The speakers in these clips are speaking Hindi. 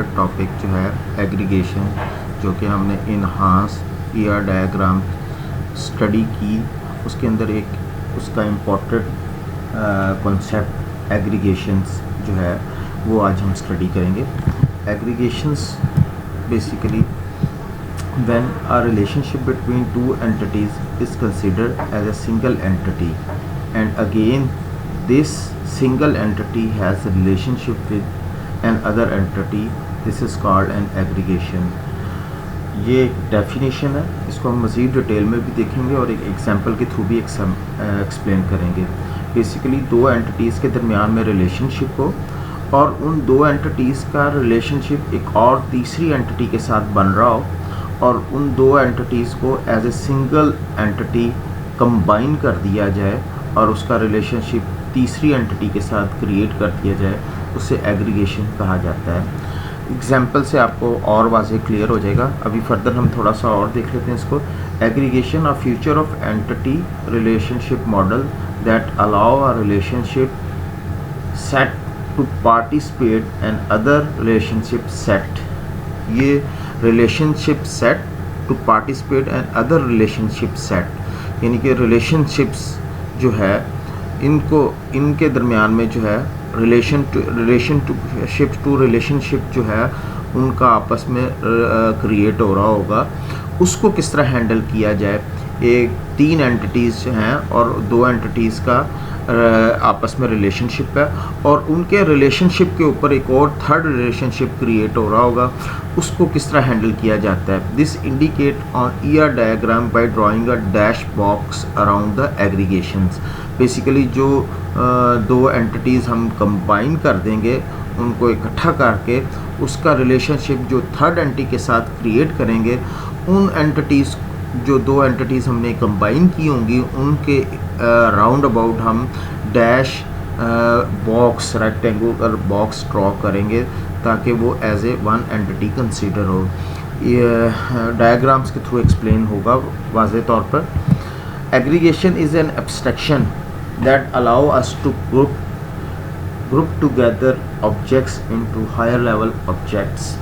इम्पॉर्टेंट टॉपिक जो है एग्रीगेशन, जो कि हमने इनहांस ईआर डायग्राम स्टडी की। उसके अंदर एक उसका इम्पॉर्टेंट कॉन्सेप्ट एग्रीगेशंस जो है वो आज हम स्टडी करेंगे। Aggregations basically when a relationship between two entities is considered as a single entity, and again this single entity has a relationship with another entity, this is called an aggregation। ये एक डेफिनेशन है, इसको हम मज़ीद डिटेल में भी देखेंगे और एक एग्जांपल के थ्रू भी एक्सप्लेन करेंगे। बेसिकली दो एंटिटीज़ के दरमियान में रिलेशनशिप हो और उन दो एंटिटीज़ का रिलेशनशिप एक और तीसरी एंटिटी के साथ बन रहा हो और उन दो एंटिटीज़ को as a single entity combine कर दिया जाए और उसका रिलेशनशिप तीसरी एंटिटी के साथ क्रिएट कर दिया जाए, उसे एग्रीगेशन कहा जाता है। एग्जाम्पल से आपको और वाज़े क्लियर हो जाएगा। अभी फर्दर हम थोड़ा सा और देख लेते हैं इसको। Aggregation a feature of entity relationship model that allow a relationship set to participate and other relationship set. ये relationship set to participate and other relationship set, यानी कि रिलेशनशिप्स जो है इनके दरमियान में जो है रिलेशनशिप टू रिलेशनशिप जो है उनका आपस में क्रिएट हो रहा होगा, उसको किस तरह हैंडल किया जाए। एक तीन एंटिटीज़ हैं और दो एंटिटीज़ का आपस में रिलेशनशिप है और उनके रिलेशनशिप के ऊपर एक और थर्ड रिलेशनशिप क्रिएट हो रहा होगा, उसको किस तरह हैंडल किया जाता है। This indicate on ER diagram by drawing a dash box around the aggregations. Basically जो दो एंटिटीज़ हम कंबाइन कर देंगे, उनको इकट्ठा करके उसका रिलेशनशिप जो थर्ड एंटिटी के साथ क्रिएट करेंगे, उन एंटिटीज़ जो दो एंटिटीज़ हमने कंबाइन की होंगी उनके राउंड अबाउट हम dash box rectangular box draw करेंगे ताकि वो as a one entity consider हो। ये डायग्राम्स के थ्रू एक्सप्लेन होगा वाज़े तौर पर। Aggregation is an abstraction that allow us to group together objects into higher level objects.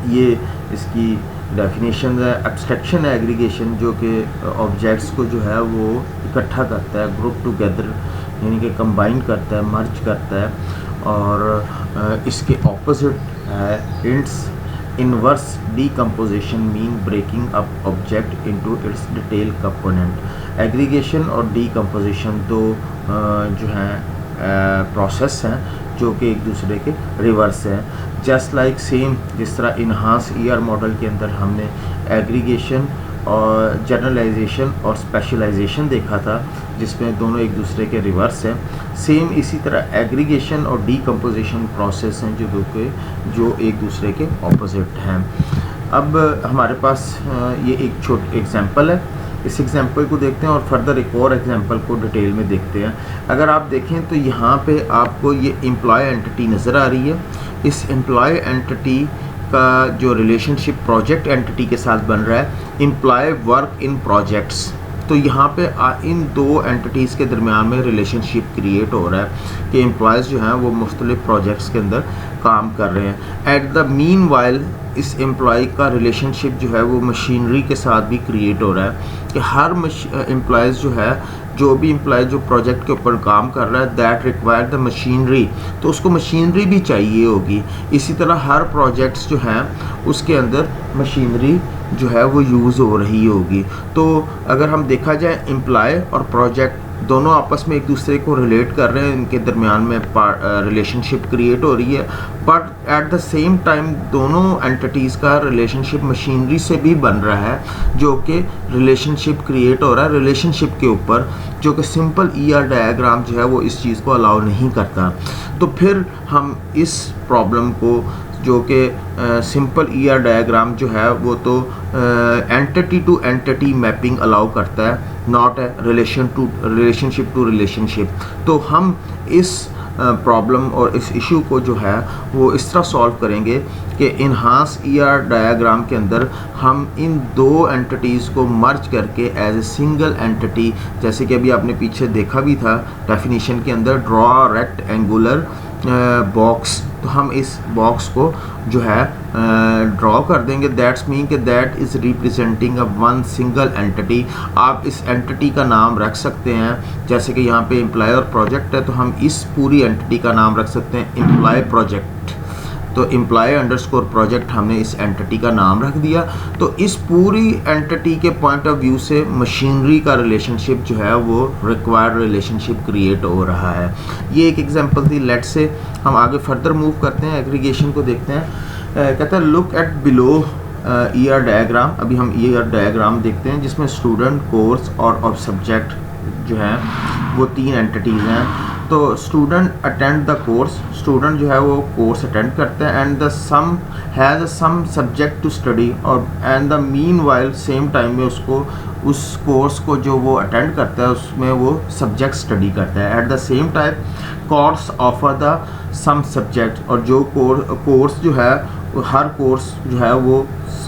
ये इसकी डेफिनेशन है। एब्स्ट्रैक्शन है एग्रीगेशन, जो कि ऑब्जेक्ट्स को जो है वो इकट्ठा करता है, ग्रुप टुगेदर यानी कि कंबाइन करता है, मर्ज करता है। और इसके ऑपोजिट है its inverse decomposition mean breaking up object into its detail component. Aggregation और डीकम्पोजिशन दो जो हैं प्रोसेस हैं जो कि एक दूसरे के रिवर्स हैं। जस्ट लाइक सेम जिस तरह इनहांस ईआर मॉडल के अंदर हमने एग्रीगेशन और जनरलाइजेशन और स्पेशलाइजेशन देखा था, जिसमें दोनों एक दूसरे के रिवर्स हैं, सेम इसी तरह एग्रीगेशन और डीकम्पोजिशन प्रोसेस हैं जो एक दूसरे के ऑपोजिट हैं। अब हमारे पास ये एक छोटी एग्जांपल है, इस एग्जांपल को देखते हैं और फर्दर एक और एग्जांपल को डिटेल में देखते हैं। अगर आप देखें तो यहाँ पे आपको ये एम्प्लॉय एंटिटी नज़र आ रही है। इस एम्प्लॉय एंटिटी का जो रिलेशनशिप प्रोजेक्ट एंटिटी के साथ बन रहा है, एम्प्लॉय वर्क इन प्रोजेक्ट्स। तो यहाँ पे इन दो एंटिटीज़ के दरमियान में रिलेशनशिप क्रिएट हो रहा है कि एम्प्लॉयज़ जो हैं वो मुख्तलिफ प्रोजेक्ट्स के अंदर काम कर रहे हैं। एट द मीन वाइल इस एम्प्लॉय का रिलेशनशिप जो है वो मशीनरी के साथ भी क्रिएट हो रहा है कि हर एम्प्लॉयज़ जो भी एम्प्लॉय जो प्रोजेक्ट के ऊपर काम कर रहा है दैट रिक्वायर द मशीनरी, तो उसको मशीनरी भी चाहिए होगी। इसी तरह हर प्रोजेक्ट्स जो हैं उसके अंदर मशीनरी जो है वो यूज़ हो रही होगी। तो अगर हम देखा जाए एम्प्लॉय और प्रोजेक्ट दोनों आपस में एक दूसरे को रिलेट कर रहे हैं, इनके दरमियान में रिलेशनशिप क्रिएट हो रही है, but at the same time दोनों एंटिटीज़ का रिलेशनशिप मशीनरी से भी बन रहा है, जो कि रिलेशनशिप क्रिएट हो रहा है रिलेशनशिप के ऊपर, जो कि सिंपल ईआर डायग्राम जो है वो इस चीज़ को अलाउ नहीं करता। तो फिर हम इस प्रॉब्लम को जो कि सिंपल ईआर डायग्राम जो है वो तो entity to entity mapping allow करता है, not a relationship to relationship. तो हम इस प्रॉब्लम और इस इशू को जो है वो इस तरह सॉल्व करेंगे कि इनहांस ईआर डायग्राम के अंदर हम इन दो एंटिटीज़ को मर्ज करके एज ए सिंगल एंटिटी, जैसे कि अभी आपने पीछे देखा भी था डेफिनेशन के अंदर, ड्रॉ रेक्टेंगुलर बॉक्स, तो हम इस बॉक्स को जो है ड्रॉ कर देंगे। दैट्स मीन कि that is representing a one single entity. आप इस एंटिटी का नाम रख सकते हैं, जैसे कि यहाँ पे एम्प्लॉय और प्रोजेक्ट है, तो हम इस पूरी एंटिटी का नाम रख सकते हैं एम्प्लॉय प्रोजेक्ट। तो एम्प्लॉय अंडरस्कोर प्रोजेक्ट हमने इस एंटिटी का नाम रख दिया। तो इस पूरी एंटिटी के पॉइंट ऑफ व्यू से मशीनरी का रिलेशनशिप जो है वो रिक्वायर्ड रिलेशनशिप क्रिएट हो रहा है। ये एक एग्जांपल थी। लेट से हम आगे फर्दर मूव करते हैं, एग्रीगेशन को देखते हैं। कहता है look at below ER diagram. अभी हम ईआर डायग्राम देखते हैं जिसमें स्टूडेंट, कोर्स और सब्जेक्ट जो है वो तीन एंटिटीज़ हैं। तो student attend the course, student जो है वो कोर्स अटेंड करते हैं, and the some has some subject to study, और and the meanwhile same time में उसको उस कोर्स को जो वो अटेंड करता है उसमें वो सब्जेक्ट स्टडी करता है। At the same time course offer the same subject, और जो कोर्स जो है हर कोर्स जो है वो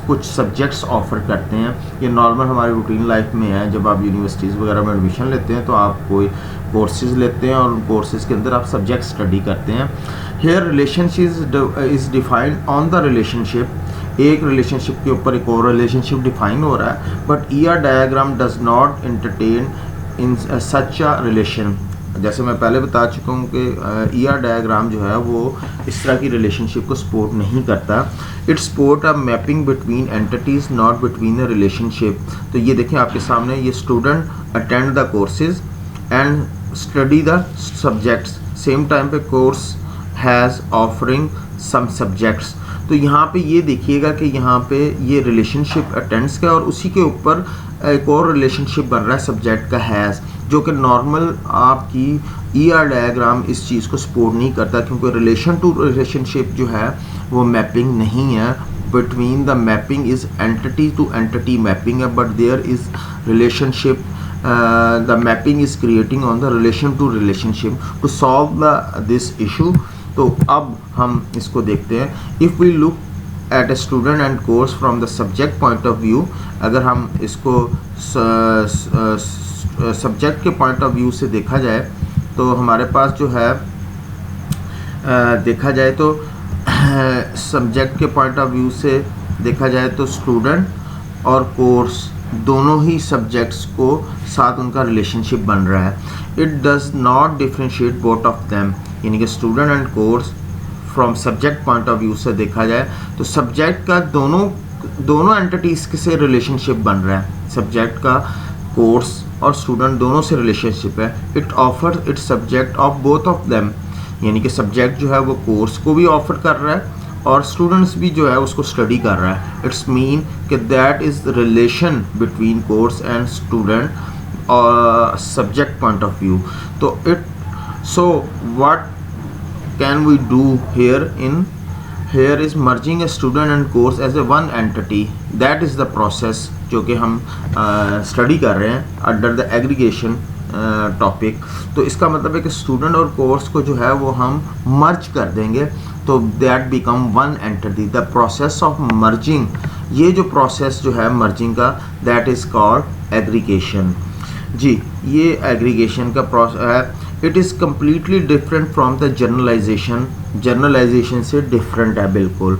कुछ सब्जेक्ट्स ऑफ़र करते हैं। ये नॉर्मल हमारी रूटीन लाइफ में है। जब आप यूनिवर्सिटीज़ वगैरह में एडमिशन लेते हैं तो आप कोई कोर्सेज़ लेते हैं और उन कोर्सेज़ के अंदर आप सब्जेक्ट स्टडी करते हैं। Here relationship is defined on the relationship. एक रिलेशनशिप के ऊपर एक और रिलेशनशिप डिफाइन हो रहा है, but ER diagram does not entertain in such a relation. जैसे मैं पहले बता चुका हूँ कि ईआर डायग्राम जो है वो इस तरह की रिलेशनशिप को सपोर्ट नहीं करता। It's support a mapping between entities not between a relationship. तो ये देखें आपके सामने, ये student attend the courses and study the subjects, same time पे course has offering some subjects. तो यहाँ पे ये देखिएगा कि यहाँ पे ये रिलेशनशिप अटेंड्स का और उसी के ऊपर एक और रिलेशनशिप बन रहा है सब्जेक्ट का हैज़, जो कि नॉर्मल आपकी ईआर डायग्राम इस चीज़ को सपोर्ट नहीं करता, क्योंकि रिलेशन टू रिलेशनशिप जो है वो मैपिंग नहीं है। Between the mapping is entity to entity mapping है, but there is relationship the mapping is creating on the relation to relationship to solve this issue। तो अब हम इसको देखते हैं। If we look at a student and course from the subject point of view, अगर हम इसको सब्जेक्ट के पॉइंट ऑफ व्यू से देखा जाए तो हमारे पास जो है देखा जाए तो सब्जेक्ट के पॉइंट ऑफ व्यू से देखा जाए तो स्टूडेंट और कोर्स दोनों ही सब्जेक्ट्स को साथ उनका रिलेशनशिप बन रहा है। It does not differentiate both of them, यानी कि student and course from subject point of view से देखा जाए तो सब्जेक्ट का दोनों एंटिटीज़ से रिलेशनशिप बन रहा है। सब्जेक्ट का कोर्स और स्टूडेंट दोनों से रिलेशनशिप है। It offer it's subject of both of them, यानी कि सब्जेक्ट जो है वो कोर्स को भी ऑफर कर रहा है और स्टूडेंट्स भी जो है उसको स्टडी कर रहा है। इट्स मीन कि that is the relation between course and student और सब्जेक्ट पॉइंट ऑफ व्यू। तो so what can we do here is merging a student and course as a one entity। that is the process जो कि हम स्टडी कर रहे हैं अंडर द एग्रीगेशन टॉपिक। तो इसका मतलब है कि स्टूडेंट और कोर्स को जो है वो हम मर्ज कर देंगे, तो that become one entity. The process of merging, ये जो प्रोसेस जो है मर्जिंग का, दैट इज़ कॉल्ड एग्रीगेशन। जी, ये एग्रीगेशन का प्रोसेस है। It is completely different from the generalization. Generalization से डिफरेंट है बिल्कुल।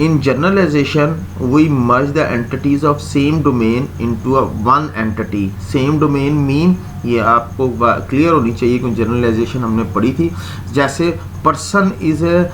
In generalization we merge the entities of same domain into a one entity. Same domain mean, ये आपको क्लियर होनी चाहिए क्योंकि जनरलाइजेशन हमने पढ़ी थी। जैसे person is a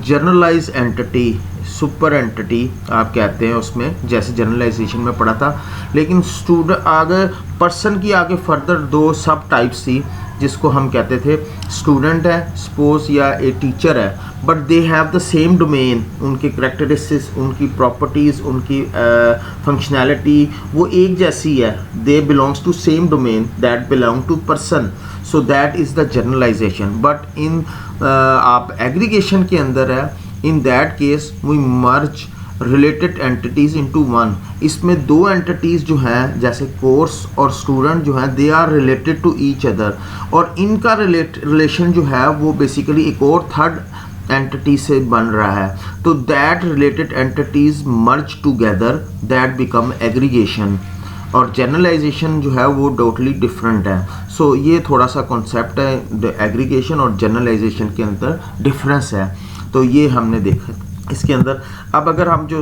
generalize entity, super entity आप कहते हैं उसमें, जैसे जनरलाइजेशन में पढ़ा था। लेकिन स्टूडेंट आगे पर्सन की आगे फर्दर दो सब टाइप्स थी जिसको हम कहते थे स्टूडेंट है सपोज या ए टीचर है, but they have the same domain. उनकी करेक्टरिस्टिक्स, उनकी प्रॉपर्टीज़, उनकी फंक्शनैलिटी वो एक जैसी है। They belongs to same domain that belong to person, so that is the generalization. But in आप एग्रीगेशन के अंदर है, in that case we merge related entities into one. इसमें दो एंटिटीज़ जो हैं जैसे कोर्स और स्टूडेंट जो हैं they are related to each other, और इनका रिलेशन जो है वो बेसिकली एक और थर्ड एंटिटी से बन रहा है। तो that related entities merge together, that become aggregation. और जनरलाइजेशन जो है वो टोटली डिफरेंट है। सो ये थोड़ा सा कॉन्सेप्ट है, एग्रीगेशन और जनरलाइजेशन के अंदर डिफरेंस है। तो ये हमने देखा इसके अंदर। अब अगर हम जो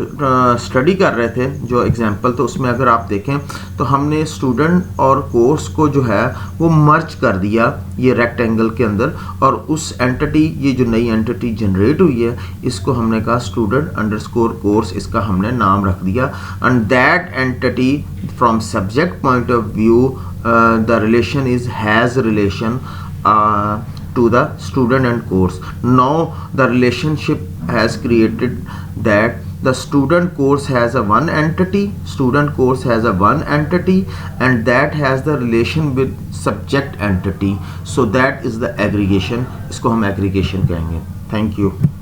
स्टडी कर रहे थे जो एग्जांपल, तो उसमें अगर आप देखें तो हमने स्टूडेंट और कोर्स को जो है वो मर्ज कर दिया ये रेक्टेंगल के अंदर, और उस एंटिटी, ये जो नई एंटिटी जनरेट हुई है, इसको हमने कहा स्टूडेंट अंडरस्कोर कोर्स, इसका हमने नाम रख दिया। And that entity from subject point of view the relation is has relation to the student and course. Now the relationship has created that the student course has a one entity, student course has a one entity, and that has the relation with subject entity. So that is the aggregation. इसको हम aggregation कहेंगे. Thank you.